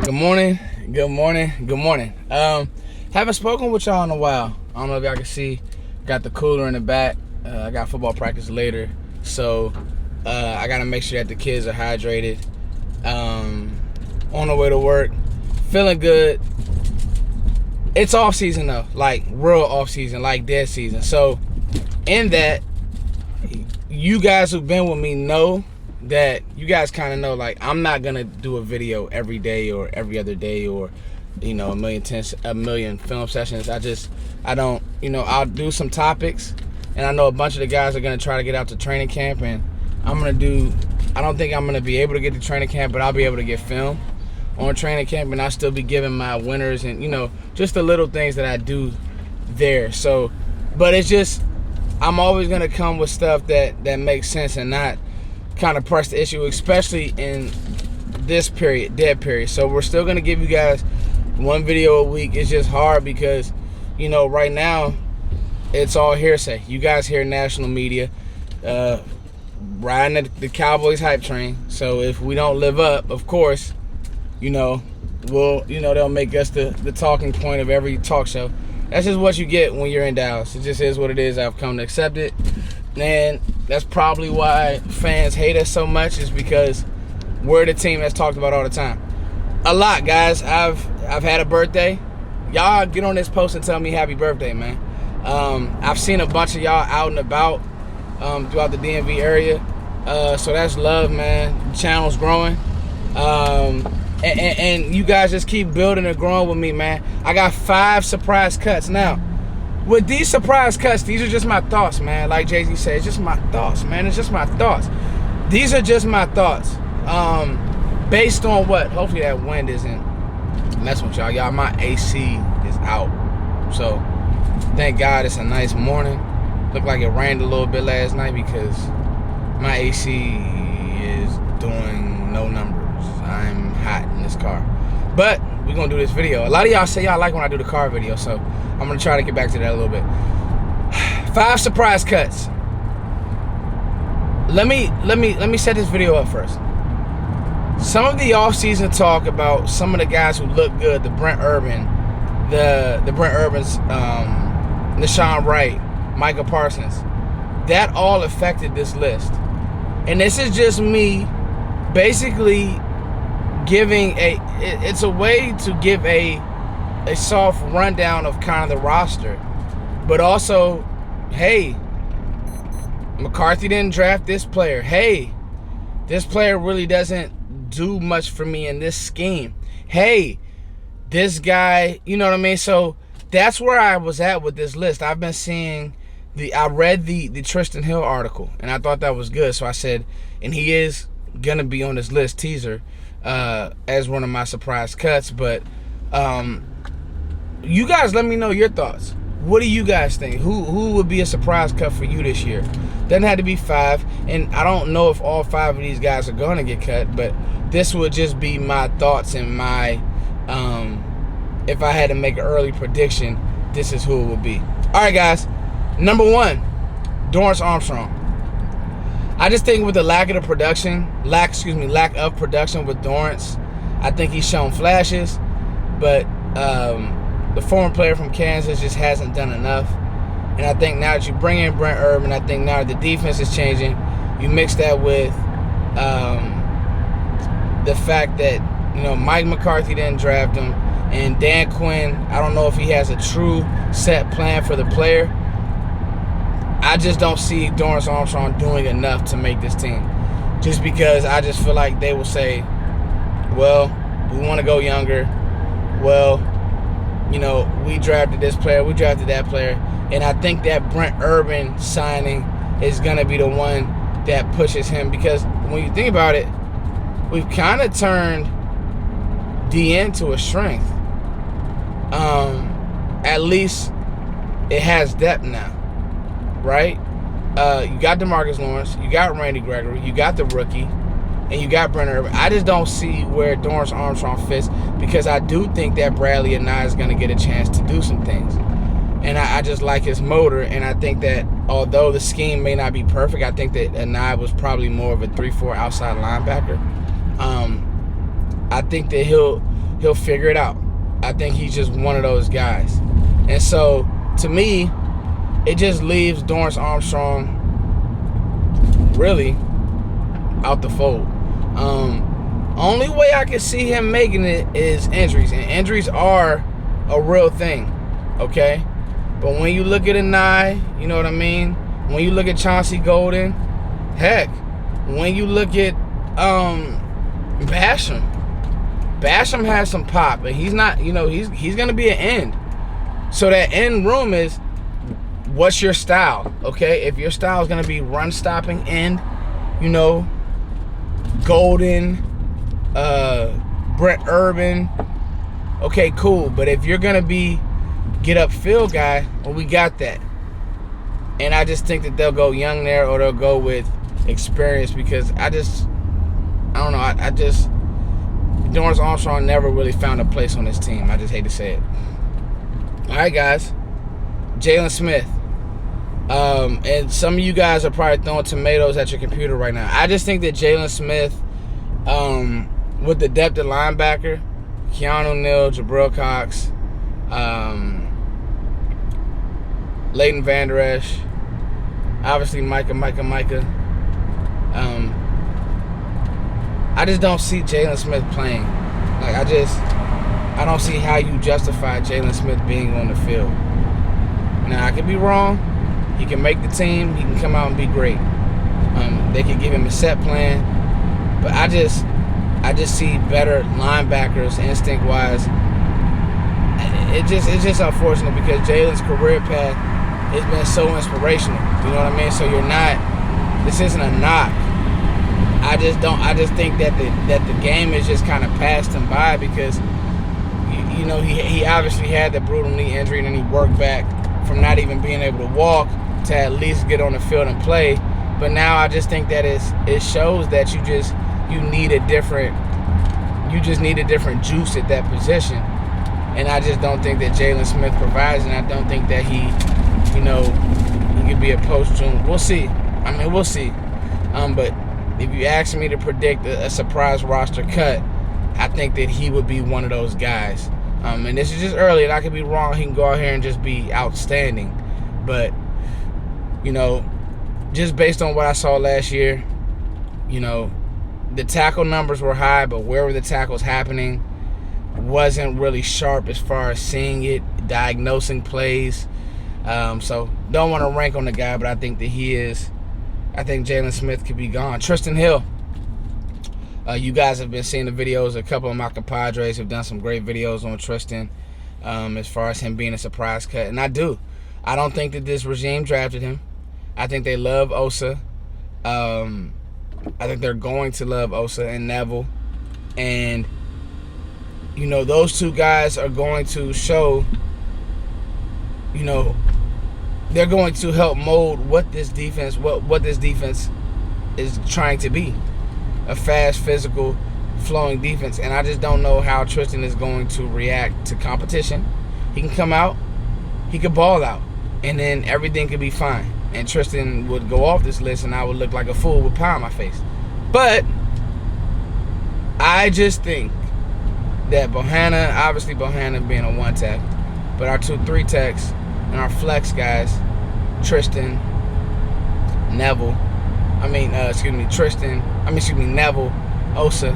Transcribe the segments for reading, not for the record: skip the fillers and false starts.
Good morning. Haven't spoken with y'all in a while. I don't know if y'all can see. Got the cooler in the back. I got football practice later, so I gotta make sure that the kids are hydrated. On the way to work, feeling good. It's off season though, like real off season, like dead season. So in that, you guys who've been with me know that you guys kind of know, like, I'm not gonna do a video every day or every other day or a million film sessions. I don't, I'll do some topics, and I know a bunch of the guys are gonna try to get out to training camp, and I don't think I'm gonna be able to get to training camp, but I'll be able to get film on training camp, and I'll still be giving my winners and just the little things that I do there. So, but it's just, I'm always gonna come with stuff that makes sense and not kind of press the issue, especially in this period, dead period. So we're still gonna give you guys one video a week. It's just hard because right now it's all hearsay. You guys hear national media riding the Cowboys hype train. So if we don't live up, of course, they'll make us the talking point of every talk show. That's just what you get when you're in Dallas. It just is what it is. I've come to accept it. And that's probably why fans hate us so much, is because we're the team that's talked about all the time. A lot, guys. I've had a birthday. Y'all get on this post and tell me happy birthday, man. I've seen a bunch of y'all out and about throughout the DMV area. So that's love, man. The channel's growing. And you guys just keep building and growing with me, man. I got 5 surprise cuts now. With these surprise cuts, these are just my thoughts, man. Like Jay-Z said, it's just my thoughts, man. It's just my thoughts. These are just my thoughts. Based on what? Hopefully that wind isn't messing with y'all. Y'all, my AC is out. So, thank God it's a nice morning. Looked like it rained a little bit last night because my AC is doing no numbers. I'm hot in this car. But we're gonna do this video. A lot of y'all say y'all like when I do the car video, so I'm gonna try to get back to that a little bit. 5 surprise cuts. Let me set this video up first. Some of the off-season talk about some of the guys who look good, the Brent Urban, the Brent Urbans, Nashawn Wright, Micah Parsons, that all affected this list. And this is just me basically giving it's a way to give a soft rundown of kind of the roster, but also, hey, McCarthy didn't draft this player. Hey, this player really doesn't do much for me in this scheme. Hey, this guy, you know what I mean? So that's where I was at with this list. I've been seeing I read the Tristan Hill article, and I thought that was good. So I said, and he is gonna be on this list, teaser, as one of my surprise cuts. But you guys let me know your thoughts. What do you guys think? Who would be a surprise cut for you this year? Doesn't have to be 5, and I don't know if all 5 of these guys are gonna get cut, but this would just be my thoughts and my if I had to make an early prediction, this is who it would be. All right, guys. Number 1, Darius Armstrong. I just think with the lack of production with Darius, I think he's shown flashes, but the former player from Kansas just hasn't done enough. And I think now that you bring in Brent Urban, I think now that the defense is changing, you mix that with the fact that Mike McCarthy didn't draft him, and Dan Quinn, I don't know if he has a true set plan for the player. I just don't see Darius Armstrong doing enough to make this team. Just because I just feel like they will say, well, we want to go younger. Well, we drafted this player, we drafted that player. And I think that Brent Urban signing is going to be the one that pushes him. Because when you think about it, we've kind of turned DN to a strength. At least it has depth now. Right? You got DeMarcus Lawrence, you got Randy Gregory, you got the rookie, and you got Brent Urban. I just don't see where Darius Armstrong fits, because I do think that Bradley Anae is going to get a chance to do some things. And I just like his motor, and I think that although the scheme may not be perfect, I think that Anae was probably more of a 3-4 outside linebacker. I think that he'll figure it out. I think he's just one of those guys. And so, to me, it just leaves Darius Armstrong really out the fold. Only way I can see him making it is injuries. And injuries are a real thing, okay? But when you look at Anai, you know what I mean? When you look at Chauncey Golden, heck, when you look at Basham has some pop, but he's not, he's going to be an end. So that end room is, what's your style, okay? If your style is going to be run-stopping end, Golden, Brent Urban, okay, cool. But if you're going to be get-up-field guy, well, we got that. And I just think that they'll go young there, or they'll go with experience, because I don't know. Darius Armstrong never really found a place on this team. I just hate to say it. All right, guys. Jalen Smith. And some of you guys are probably throwing tomatoes at your computer right now. I just think that Jalen Smith, with the depth of linebacker, Keanu Neal, Jabril Cox, Leighton Vander Esch, obviously Micah. I just don't see Jalen Smith playing. Like, I don't see how you justify Jalen Smith being on the field. Now, I could be wrong. He can make the team. He can come out and be great. They can give him a set plan. But I just see better linebackers instinct-wise. It's just unfortunate, because Jalen's career path has been so inspirational. You know what I mean? So this isn't a knock. I just think that the game has just kind of passed him by, because he obviously had the brutal knee injury, and then he worked back from not even being able to walk to at least get on the field and play. But now I just think that it shows that you need a different juice at that position. And I just don't think that Jalen Smith provides, and I don't think that he could be a post-June. We'll see. I mean, we'll see. But if you ask me to predict a surprise roster cut, I think that he would be one of those guys. And this is just early, and I could be wrong. He can go out here and just be outstanding. But, just based on what I saw last year, the tackle numbers were high, but where were the tackles happening wasn't really sharp as far as seeing it, diagnosing plays. So don't want to rank on the guy, but I think that he is. I think Jalen Smith could be gone. Tristan Hill. You guys have been seeing the videos. A couple of my compadres have done some great videos on Tristan, as far as him being a surprise cut. And I don't think that this regime drafted him. I think they love Osa. I think they're going to love Osa and Neville. And, those two guys are going to show, they're going to help mold what this defense is trying to be. A fast, physical, flowing defense. And I just don't know how Tristan is going to react to competition. He can come out, he could ball out, and then everything could be fine. And Tristan would go off this list, and I would look like a fool with pie on my face. But I just think that Bohanna being a one tech, but our 2-3 techs and our flex guys, Neville, Osa.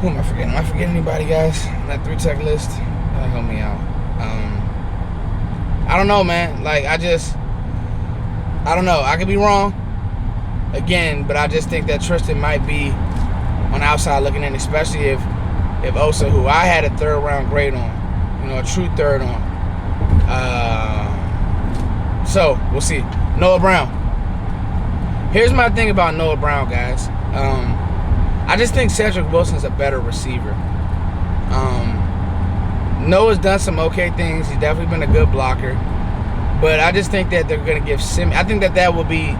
Who am I forgetting? Am I forgetting anybody, guys? That 3-tech list? That'll help me out. I don't know, man. Like, I don't know. I could be wrong. Again, but I just think that Tristan might be on the outside looking in, especially if Osa, who I had a 3rd round grade on, a true 3rd on. So, we'll see. Noah Brown. Here's my thing about Noah Brown, guys. I just think Cedric Wilson's a better receiver. Noah's done some okay things. He's definitely been a good blocker. But I just think that they're going to give I think that will be,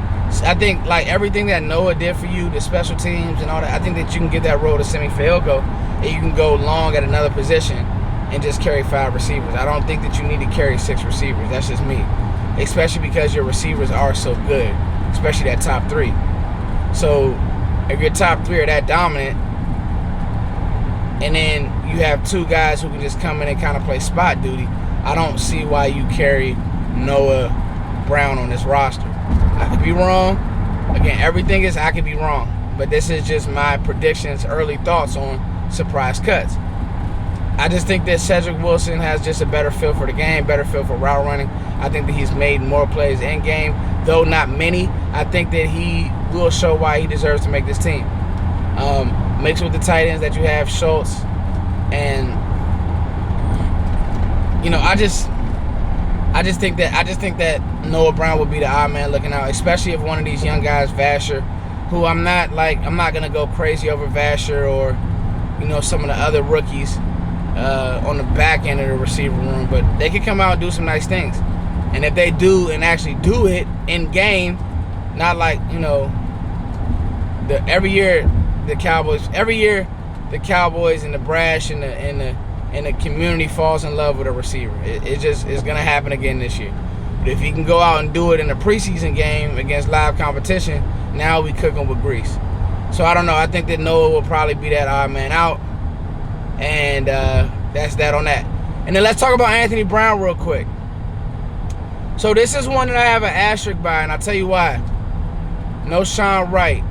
like everything that Noah did for you, the special teams and all that, I think that you can give that role to Simi Fehoko, and you can go long at another position and just carry 5 receivers. I don't think that you need to carry 6 receivers. That's just me. Especially because your receivers are so good, especially that top 3. So if your top 3 are that dominant, and then you have two guys who can just come in and kind of play spot duty, I don't see why you carry Noah Brown on this roster. I could be wrong. Again, everything is I could be wrong. But this is just my predictions, early thoughts on surprise cuts. I just think that Cedric Wilson has just a better feel for the game, better feel for route running. I think that he's made more plays in game, though not many. I think that he will show why he deserves to make this team. Mixed with the tight ends that you have, Schultz, and I just think that Noah Brown would be the odd man looking out, especially if one of these young guys, Vasher, who I'm not gonna go crazy over Vasher or some of the other rookies on the back end of the receiver room, but they could come out and do some nice things. And if they do and actually do it in game, not like every year the Cowboys and the brash and the community falls in love with a receiver. It's gonna happen again this year. But if he can go out and do it in a preseason game against live competition, now we cooking with grease. So I don't know. I think that Noah will probably be that odd man out. And that's that on that. And then let's talk about Anthony Brown real quick. So this is one that I have an asterisk by, and I'll tell you why. No Sean Wright.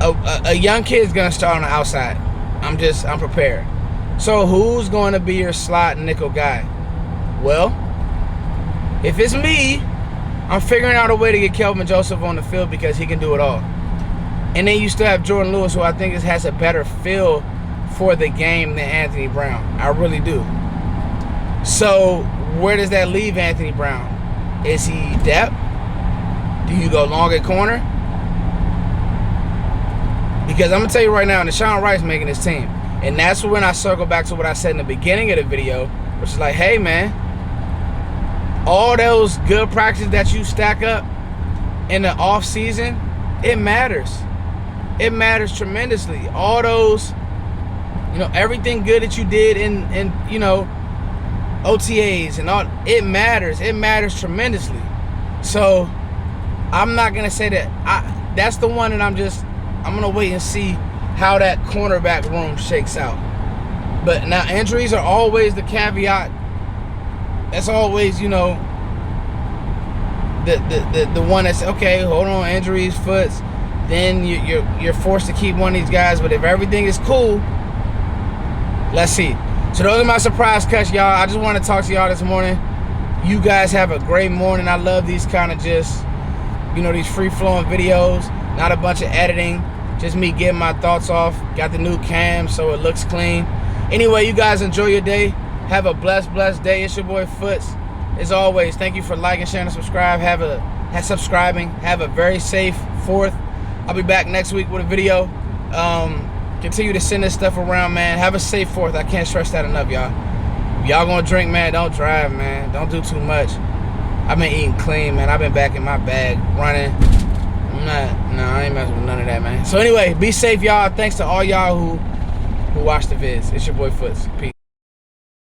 A young kid's going to start on the outside. I'm prepared. So who's going to be your slot nickel guy? Well, if it's me, I'm figuring out a way to get Kelvin Joseph on the field because he can do it all. And then you still have Jordan Lewis, who I think has a better feel for the game than Anthony Brown. I really do. So where does that leave Anthony Brown? Is he depth? Do you go long at corner? Because I'm going to tell you right now, Deshaun Wright's making this team. And that's when I circle back to what I said in the beginning of the video, which is like, hey, man, all those good practices that you stack up in the off season, it matters. It matters tremendously. All those, everything good that you did in OTAs and all, it matters. It matters tremendously. So I'm not going to say that. That's the one that I'm going to wait and see how that cornerback room shakes out. But now injuries are always the caveat. That's always, the one that's, okay, hold on, injuries, foots. Then you're forced to keep one of these guys. But if everything is cool, let's see. So those are my surprise cuts, y'all. I just want to talk to y'all this morning. You guys have a great morning. I love these kind of just, these free-flowing videos. Not a bunch of editing. Just me getting my thoughts off. Got the new cam, so it looks clean. Anyway, you guys enjoy your day. Have a blessed day. It's your boy Foots. As always, thank you for liking, sharing, and subscribing. Have a very safe 4th. I'll be back next week with a video. Continue to send this stuff around, man. Have a safe 4th. I can't stress that enough, y'all. If y'all gonna drink, man, don't drive, man. Don't do too much. I've been eating clean, man. I've been back in my bag, running. I ain't messing with none of that, man. So anyway, be safe, y'all. Thanks to all y'all who watch the vids. It's your boy Foots. Peace.